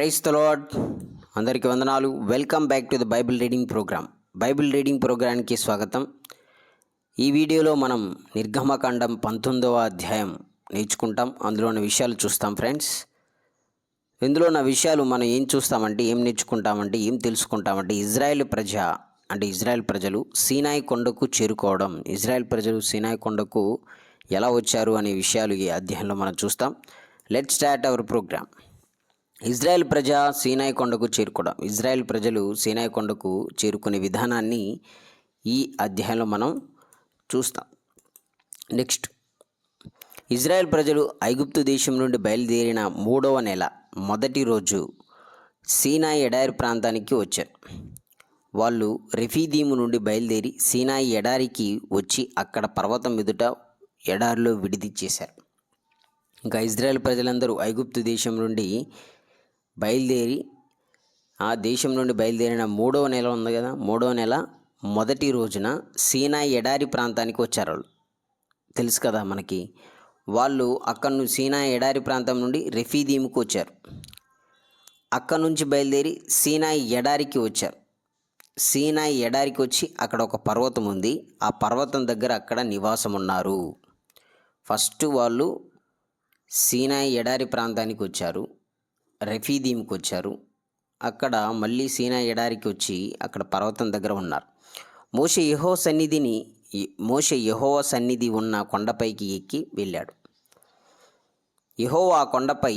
Praise the Lord. అందరికీ వందనాలు. Welcome back to the Bible reading program. Bible reading ప్రోగ్రామ్కి స్వాగతం. ఈ వీడియోలో మనం నిర్గమకాండం 19వ అధ్యాయం నేర్చుకుంటాం. అందులో ఉన్న విషయాలు చూస్తాం ఫ్రెండ్స్. ఇందులో ఉన్న విషయాలు మనం ఏం చూస్తామంటే, ఏం నేర్చుకుంటామంటే, ఏం తెలుసుకుంటామంటే, ఇజ్రాయెల్ ప్రజలు సీనాయి కొండకు చేరుకోవడం, ఇజ్రాయెల్ ప్రజలు సీనాయి కొండకు ఎలా వచ్చారు అనే విషయాలు ఈ అధ్యాయంలో మనం చూస్తాం. Let start our program. Israel Sinai కొండకు చేరుకోవడం. ఇజ్రాయెల్ ప్రజలు సీనాయి కొండకు చేరుకునే విధానాన్ని ఈ అధ్యాయంలో మనం చూస్తాం. నెక్స్ట్, ఇజ్రాయెల్ ప్రజలు ఐగుప్తు దేశం నుండి బయలుదేరిన 3వ నెల మొదటి రోజు సీనాయి ఎడారి ప్రాంతానికి వచ్చారు. వాళ్ళు రెఫీదీము నుండి బయలుదేరి సీనాయి ఎడారికి వచ్చి అక్కడ పర్వతం ఎదుట ఎడారిలో విడిది చేశారు. ఇంకా ఇజ్రాయెల్ ప్రజలందరూ ఐగుప్తు దేశం నుండి బయలుదేరి బయలుదేరిన 3వ నెల ఉంది కదా, 3వ నెల మొదటి రోజున సీనాయి ఎడారి ప్రాంతానికి వచ్చారు. వాళ్ళు తెలుసు కదా మనకి. వాళ్ళు అక్కడ నుంచి సీనాయి ఎడారి ప్రాంతం నుండి రెఫీదీముకు వచ్చారు. అక్కడ నుంచి బయలుదేరి సీనాయి ఎడారికి వచ్చారు. సీనాయి ఎడారికి వచ్చి అక్కడ ఒక పర్వతం ఉంది. ఆ పర్వతం దగ్గర అక్కడ నివాసం ఉన్నారు. ఫస్ట్ వాళ్ళు సీనాయి ఎడారి ప్రాంతానికి వచ్చారు, రెఫీదీంకి వచ్చారు. అక్కడ మళ్ళీ సీనాయి ఎడారికి వచ్చి అక్కడ పర్వతం దగ్గర ఉన్నారు. మోషే యెహోవా సన్నిధి ఉన్న కొండపైకి ఎక్కి వెళ్ళాడు. యెహోవా ఆ కొండపై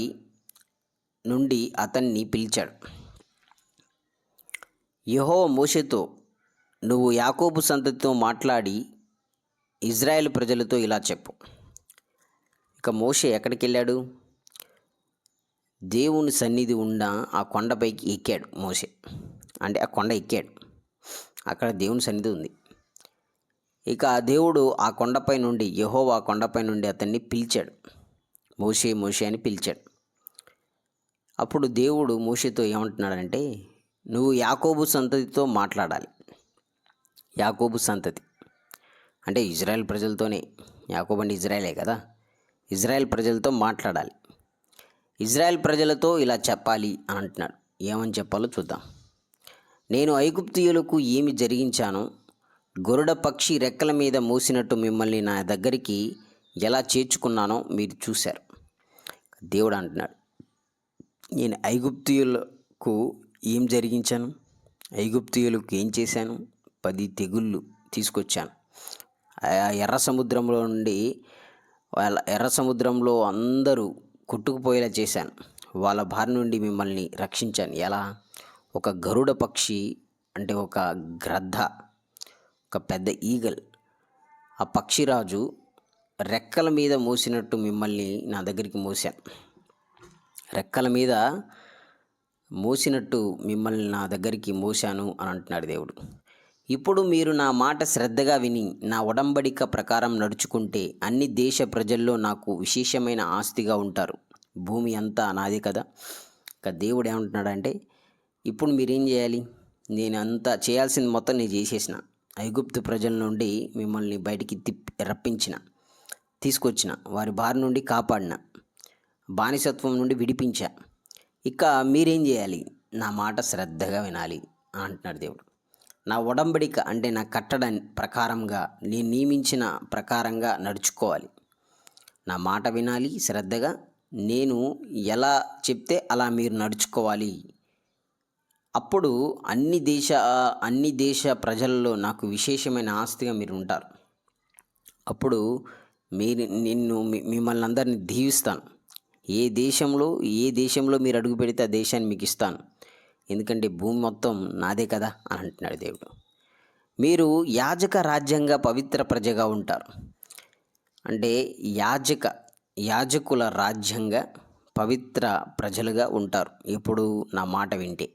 నుండి అతన్ని పిలిచాడు. యెహోవా మోషేతో, నువ్వు యాకోబు సంతతితో మాట్లాడి ఇజ్రాయెల్ ప్రజలతో ఇలా చెప్పు. ఇక మోషే ఎక్కడికి వెళ్ళాడు? దేవుని సన్నిధి ఉన్న ఆ కొండపైకి ఎక్కాడు మోషే. అంటే ఆ కొండ ఎక్కాడు, అక్కడ దేవుని సన్నిధి ఉంది. ఇక ఆ దేవుడు ఆ కొండపై నుండి, యెహోవా ఆ కొండపై నుండి అతన్ని పిలిచాడు. మోషే మోషే అని పిలిచాడు. అప్పుడు దేవుడు మోషేతో ఏమంటున్నాడంటే, నువ్వు యాకోబు సంతతితో మాట్లాడాలి. యాకోబు సంతతి అంటే ఇజ్రాయెల్ ప్రజలతోనే. యాకోబు అంటే ఇజ్రాయెలే కదా. ఇజ్రాయెల్ ప్రజలతో మాట్లాడాలి. ఇజ్రాయెల్ ప్రజలతో ఇలా చెప్పాలి అని అంటున్నాడు. ఏమని చెప్పాలో చూద్దాం. నేను ఐగుప్తీయులకు ఏమి జరిగించానో, గరుడ పక్షి రెక్కల మీద మోసినట్టు మిమ్మల్ని నా దగ్గరికి ఎలా చేర్చుకున్నానో మీరు చూశారు. దేవుడు అంటున్నాడు, నేను ఐగుప్తీయులకు ఏం జరిగించాను, ఐగుప్తీయులకు ఏం చేశాను? 10 తెగుళ్ళు తీసుకొచ్చాను. ఎర్ర సముద్రంలో అందరూ కొట్టుకుపోయేలా చేశాను. వాళ్ళ బారి నుండి మిమ్మల్ని రక్షించాను. ఎలా? ఒక గరుడ పక్షి అంటే ఒక గ్రద్ద, ఒక పెద్ద ఈగల్, ఆ పక్షిరాజు రెక్కల మీద మోసినట్టు మిమ్మల్ని నా దగ్గరికి మోసాను. రెక్కల మీద మోసినట్టు మిమ్మల్ని నా దగ్గరికి మోసాను అని అంటున్నాడు దేవుడు. ఇప్పుడు మీరు నా మాట శ్రద్ధగా విని నా ఒడంబడిక ప్రకారం నడుచుకుంటే అన్ని దేశ ప్రజల్లో నాకు విశేషమైన ఆస్తిగా ఉంటారు. భూమి అంతా నాదే కదా. ఇక దేవుడు ఏమంటున్నాడంటే, ఇప్పుడు మీరేం చేయాలి? నేను అంతా చేయాల్సింది మొత్తం నేను చేసేసిన. ఐగుప్తు ప్రజల నుండి మిమ్మల్ని బయటికి తీసుకొచ్చిన, వారి బారి నుండి కాపాడిన, బానిసత్వం నుండి విడిపించా. ఇక మీరేం చేయాలి? నా మాట శ్రద్ధగా వినాలి అని అంటున్నాడు దేవుడు. నా ఒడంబడిక అంటే నా కట్టడ ప్రకారంగా, నేను నియమించిన ప్రకారంగా నడుచుకోవాలి. నా మాట వినాలి శ్రద్ధగా. నేను ఎలా చెప్తే అలా మీరు నడుచుకోవాలి. అప్పుడు అన్ని దేశ ప్రజల్లో నాకు విశేషమైన ఆస్తిగా మీరు ఉంటారు. అప్పుడు మిమ్మల్ని అందరినీ దీవిస్తాను. ఏ దేశంలో మీరు అడుగు పెడితే ఆ దేశాన్ని మీకు ఇస్తాను. ఎందుకంటే భూమి మొత్తం నాదే కదా అని అంటున్నాడు దేవుడు. మీరు యాజక రాజ్యంగా పవిత్ర ప్రజగా ఉంటారు. అంటే యాజకుల రాజ్యంగా పవిత్ర ప్రజలుగా ఉంటారు. ఎప్పుడు నా మాట వింటే,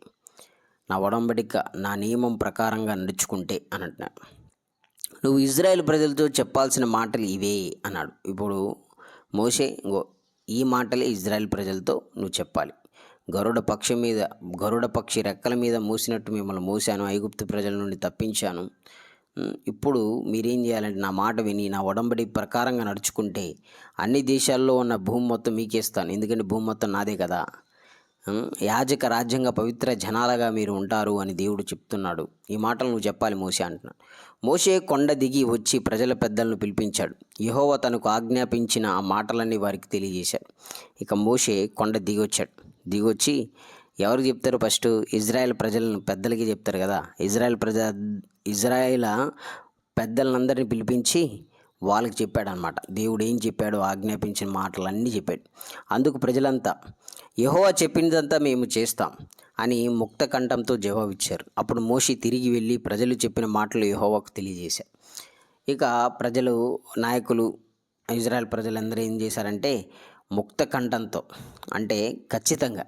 నా ఒడంబడిక, నా నియమం ప్రకారంగా నడుచుకుంటే అని అంటున్నాడు. నువ్వు ఇజ్రాయెల్ ప్రజలతో చెప్పాల్సిన మాటలు ఇవే అన్నాడు. ఇప్పుడు మోషే, ఈ మాటలే ఇజ్రాయెల్ ప్రజలతో నువ్వు చెప్పాలి. గరుడ పక్షి రెక్కల మీద మోసినట్టు మిమ్మల్ని మోసాను, ఐగుప్తు ప్రజల నుండి తప్పించాను. ఇప్పుడు మీరేం చేయాలంటే నా మాట విని నా ఒడంబడి ప్రకారంగా నడుచుకుంటే అన్ని దేశాల్లో ఉన్న భూమి మొత్తం మీకేస్తాను. ఎందుకంటే భూమి మొత్తం నాదే కదా. యాజక రాజ్యంగా పవిత్ర జనాలుగా మీరు ఉంటారు అని దేవుడు చెప్తున్నాడు. ఈ మాటలు నువ్వు చెప్పాలి మోషే అంటున్నాడు. మోషే కొండ దిగి వచ్చి ప్రజల పెద్దలను పిలిపించాడు. యెహోవా తనకు ఆజ్ఞాపించిన ఆ మాటలన్నీ వారికి తెలియజేశాడు. ఇక మోషే కొండ దిగొచ్చాడు. దిగొచ్చి ఎవరికి చెప్తారు? ఫస్ట్ ఇజ్రాయెల్ ప్రజలను పెద్దలకి చెప్తారు కదా. ఇజ్రాయేల్ పెద్దలందరినీ పిలిపించి వాళ్ళకి చెప్పాడనమాట. దేవుడు ఏం చెప్పాడో ఆజ్ఞాపించిన మాటలన్నీ చెప్పాడు. అందుకు ప్రజలంతా యెహోవా చెప్పినదంతా మేము చేస్తాం అని ముక్త కంఠంతో జవాబిచ్చారు. అప్పుడు మోషే తిరిగి వెళ్ళి ప్రజలు చెప్పిన మాటలు యెహోవాకు తెలియజేశారు. ఇక ప్రజలు, నాయకులు, ఇజ్రాయెల్ ప్రజలందరూ ఏం చేశారంటే ముక్త కంఠంతో, అంటే ఖచ్చితంగా